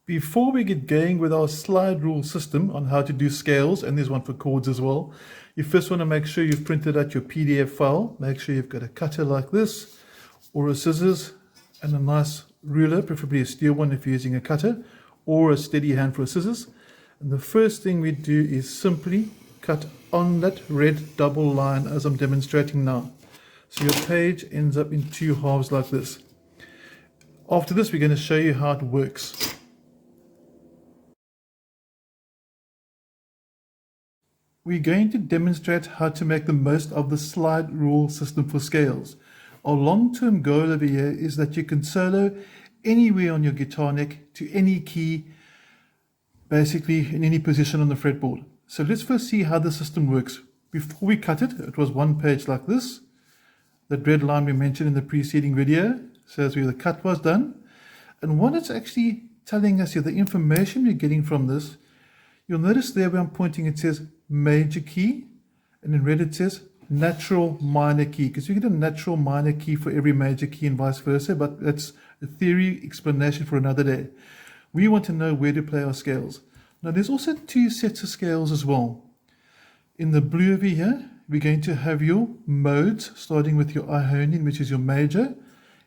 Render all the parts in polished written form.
Before we get going with our slide rule system on how to do scales, and there's one for chords as well, you first want to make sure you've printed out your PDF file. Make sure you've got a cutter like this, or a scissors, and a nice ruler, preferably a steel one if you're using a cutter, or a steady hand for a scissors. And the first thing we do is simply cut on that red double line as I'm demonstrating now. So your page ends up in two halves like this. After this, we're going to show you how it works. We're going to demonstrate how to make the most of the slide rule system for scales. Our long-term goal over here is that you can solo anywhere on your guitar neck to any key, basically in any position on the fretboard. So let's first see how the system works. Before we cut it, it was one page like this. That red line we mentioned in the preceding video says where the cut was done. And what it's actually telling us here, the information we're getting from this, you'll notice there where I'm pointing, it says major key, and in red it says natural minor key, because you get a natural minor key for every major key and vice versa, but that's a theory explanation for another day. We want to know where to play our scales. Now there's also two sets of scales as well. In the blue over here, we're going to have your modes, starting with your Ionian, which is your major.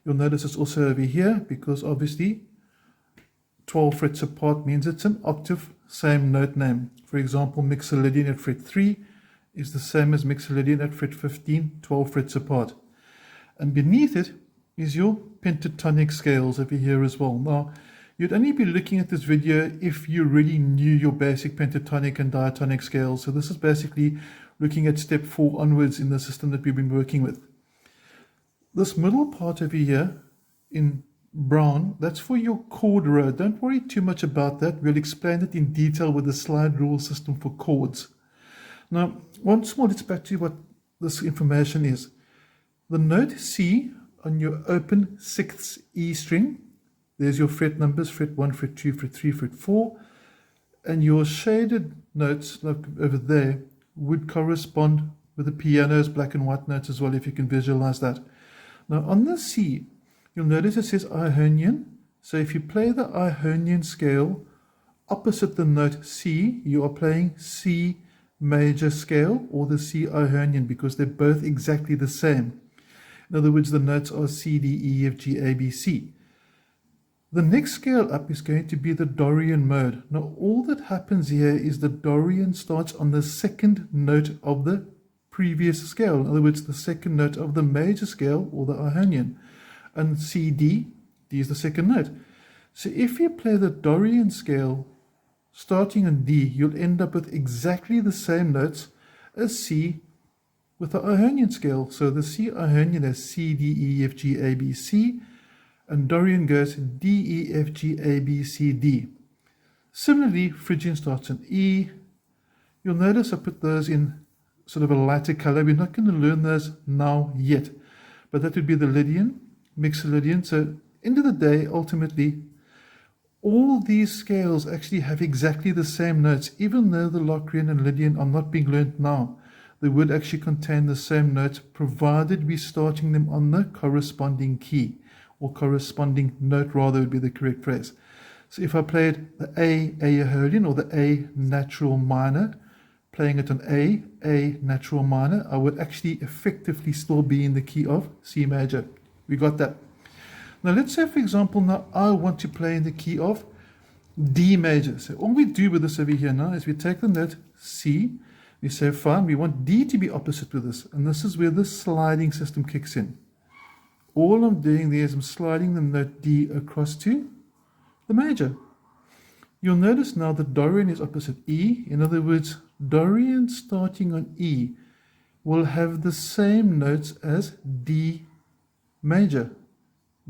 You'll notice it's also over here, because obviously 12 frets apart means it's an octave, same note name. For example, Mixolydian at fret 3 is the same as Mixolydian at fret 15, 12 frets apart. And beneath it is your pentatonic scales over here as well. Now, you'd only be looking at this video if you really knew your basic pentatonic and diatonic scales. So this is basically looking at step 4 onwards in the system that we've been working with. This middle part over here in brown, that's for your chord row. Don't worry too much about that. We'll explain it in detail with the slide rule system for chords. Now, once more, let's back to what this information is. The note C on your open 6th E string, there's your fret numbers, fret 1, fret 2, fret 3, fret 4, and your shaded notes, like over there, would correspond with the piano's black and white notes as well, if you can visualize that. Now, on the C, you'll notice it says Ionian. So if you play the Ionian scale opposite the note C, you are playing C major scale or the C Ionian, because they're both exactly the same. In other words, the notes are C, D, E, F, G, A, B, C. The next scale up is going to be the Dorian mode. Now, all that happens here is the Dorian starts on the second note of the previous scale. In other words, the second note of the major scale or the Ionian. And C, D, D is the second note. So if you play the Dorian scale starting on D, you'll end up with exactly the same notes as C with the Ionian scale. So the C Ionian has C, D, E, F, G, A, B, C, and Dorian goes D, E, F, G, A, B, C, D. Similarly, Phrygian starts on E. You'll notice I put those in sort of a lighter color. We're not going to learn those now yet, but that would be the Lydian, Mixolydian. So end of the day, ultimately, all these scales actually have exactly the same notes. Even though the Locrian and Lydian are not being learned now, they would actually contain the same notes, provided we're starting them on the corresponding key, or corresponding note rather would be the correct phrase. So if I played the A Aeolian or the A natural minor, playing it on A natural minor, I would actually effectively still be in the key of C major. We got that. Now let's say, for example, now I want to play in the key of D major. So all we do with this over here now is we take the note C, we say fine, we want D to be opposite with this, and this is where the sliding system kicks in. All I'm doing there is I'm sliding the note D across to the major. You'll notice now that Dorian is opposite E. In other words, Dorian starting on E will have the same notes as D major.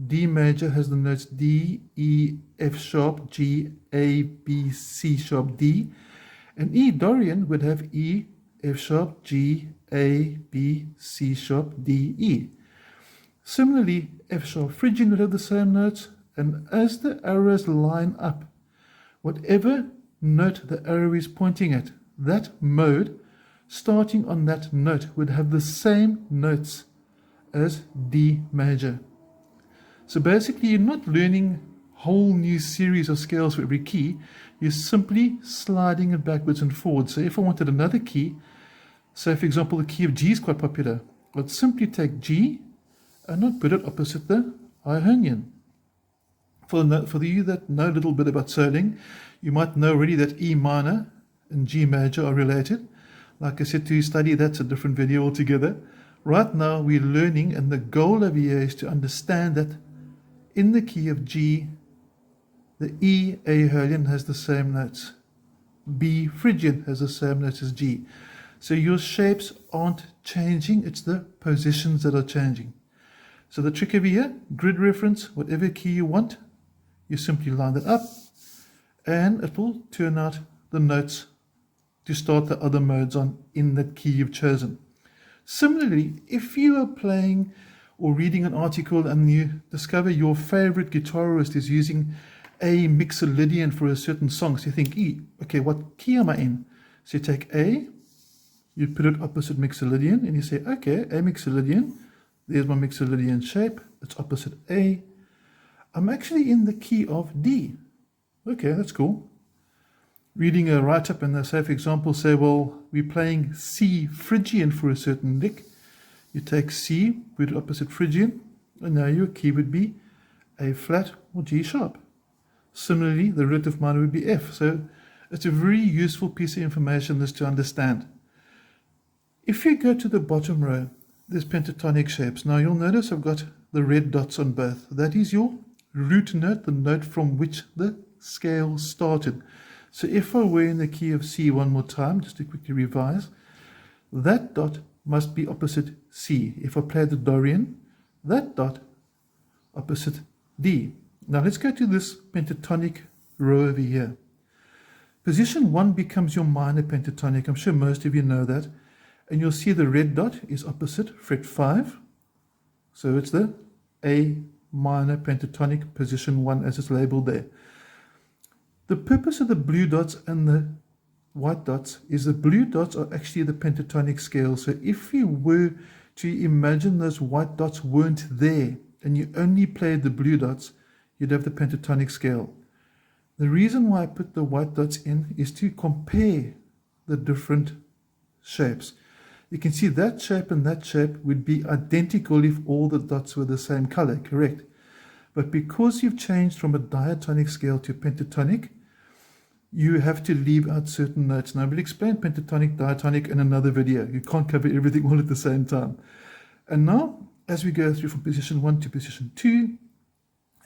D major has the notes D, E, F sharp, G, A, B, C sharp, D. And E Dorian would have E, F sharp, G, A, B, C sharp, D, E. Similarly, F sharp Phrygian would have the same notes, and as the arrows line up, whatever note the arrow is pointing at, that mode starting on that note would have the same notes as D major. So basically, you're not learning whole new series of scales for every key. You're simply sliding it backwards and forwards. So if I wanted another key, say for example the key of G is quite popular, I'd simply take G and I'd put it opposite the Ionian. For you that know a little bit about soloing, you might know already that E minor and G major are related. Like I said, to study that's a different video altogether. Right now we're learning, and the goal over here is to understand that in the key of G, the E Aeolian has the same notes. B Phrygian has the same notes as G. So your shapes aren't changing, it's the positions that are changing. So the trick over here, grid reference, whatever key you want, you simply line that up and it will turn out the notes to start the other modes on in that key you've chosen. Similarly, if you are playing or reading an article and you discover your favorite guitarist is using a mixolydian for a certain song, so you think, okay, what key am I in? So you take A, you put it opposite mixolydian, and you say, okay, A mixolydian, there's my mixolydian shape, it's opposite A. I'm actually in the key of D. Okay, that's cool. Reading a write-up and they say, for example, say, well, we're playing C Phrygian for a certain lick. You take C, put it opposite Phrygian, and now your key would be A flat or G sharp. Similarly, the relative minor would be F. So it's a very useful piece of information this to understand. If you go to the bottom row, there's pentatonic shapes. Now you'll notice I've got the red dots on both. That is your root note, the note from which the scale started. So if I were in the key of C one more time, just to quickly revise, that dot must be opposite C. If I play the Dorian, that dot opposite D. Now let's go to this pentatonic row over here. Position 1 becomes your minor pentatonic. I'm sure most of you know that. And you'll see the red dot is opposite fret 5. So it's the A minor pentatonic position 1 as it's labeled there. The purpose of the blue dots and the white dots is the blue dots are actually the pentatonic scale. So if you were to imagine those white dots weren't there and you only played the blue dots, you'd have the pentatonic scale. The reason why I put the white dots in is to compare the different shapes. You can see that shape and that shape would be identical if all the dots were the same color, correct? But because you've changed from a diatonic scale to a pentatonic, you have to leave out certain notes. Now, I will explain pentatonic, diatonic in another video. You can't cover everything all at the same time. And now, as we go through from position 1 to position 2,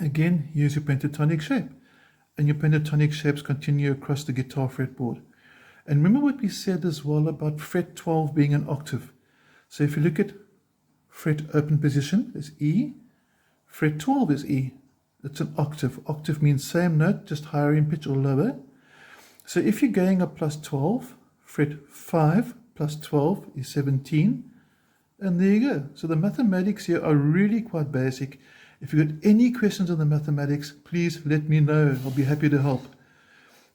again, here's your pentatonic shape. And your pentatonic shapes continue across the guitar fretboard. And remember what we said as well about fret 12 being an octave. So if you look at fret open position, is E. Fret 12 is E. It's an octave. Octave means same note, just higher in pitch or lower. So if you're going up plus 12, fret 5 plus 12 is 17. And there you go. So the mathematics here are really quite basic. If you've got any questions on the mathematics, please let me know. I'll be happy to help.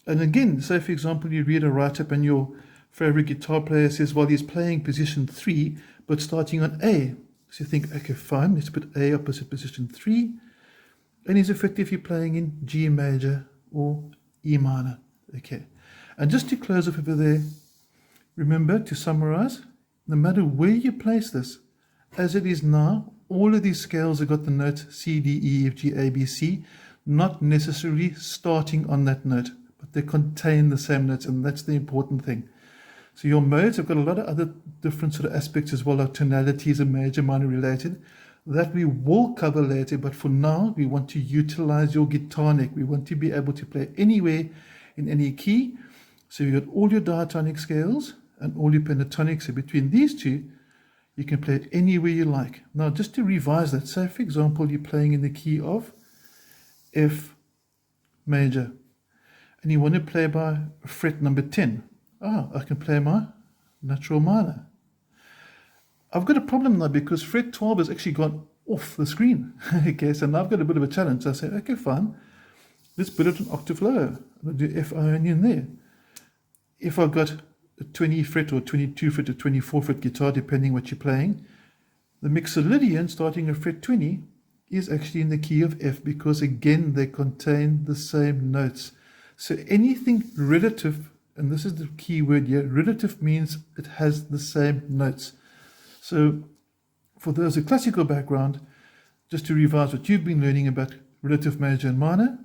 And again, say for example, you read a write-up and your favorite guitar player says, well, he's playing position 3, but starting on A. So you think, okay, fine, let's put A opposite position 3. And he's effectively playing in G major or E minor. Okay. And just to close off over there, remember to summarize, no matter where you place this, as it is now, all of these scales have got the notes C, D, E, F, G, A, B, C, not necessarily starting on that note, but they contain the same notes, and that's the important thing. So your modes have got a lot of other different sort of aspects as well, like tonalities and major, minor related, that we will cover later, but for now, we want to utilize your guitar neck. We want to be able to play anywhere in any key. So you've got all your diatonic scales and all your pentatonics. So between these two, you can play it anywhere you like. Now, just to revise that, say for example, you're playing in the key of F major, and you want to play by fret number 10. I can play my natural minor. I've got a problem now because fret 12 has actually gone off the screen. Okay, so now I've got a bit of a challenge. I say, okay, fine. Let's put it an octave lower. I'll do F Ionian there. If I've got a 20 fret or 22 fret or 24 fret guitar, depending what you're playing, the mixolydian starting at fret 20 is actually in the key of F because, again, they contain the same notes. So anything relative, and this is the key word here, relative means it has the same notes. So for those with classical background, just to revise what you've been learning about relative major and minor,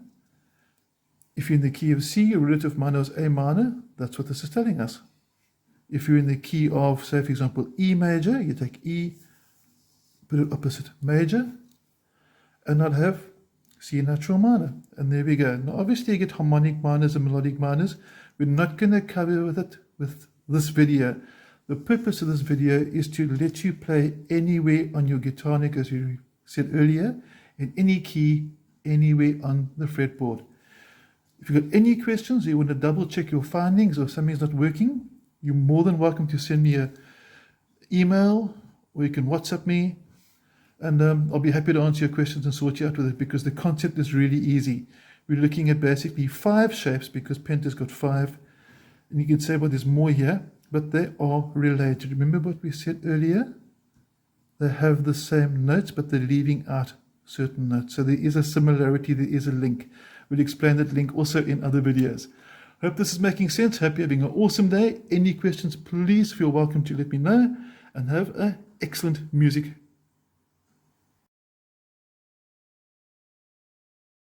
if you're in the key of C, your relative minor is A minor. That's what this is telling us. If you're in the key of, say, for example, E major, you take E, put it opposite major, and I'd have C natural minor. And there we go. Now, obviously, you get harmonic minors and melodic minors. We're not going to cover it with this video. The purpose of this video is to let you play anywhere on your Guitarnic, as we said earlier, in any key, anywhere on the fretboard. If you've got any questions, or you want to double check your findings or something's not working, you're more than welcome to send me an email, or you can WhatsApp me, and I'll be happy to answer your questions and sort you out with it, because the concept is really easy. We're looking at basically 5 shapes because Penta's got 5, and you can say, well, there's more here, but they are related. Remember what we said earlier? They have the same notes, but they're leaving out certain notes. So there is a similarity, there is a link. We'll explain that link also in other videos. Hope this is making sense. Hope you're having an awesome day. Any questions, please feel welcome to let me know, and have an excellent music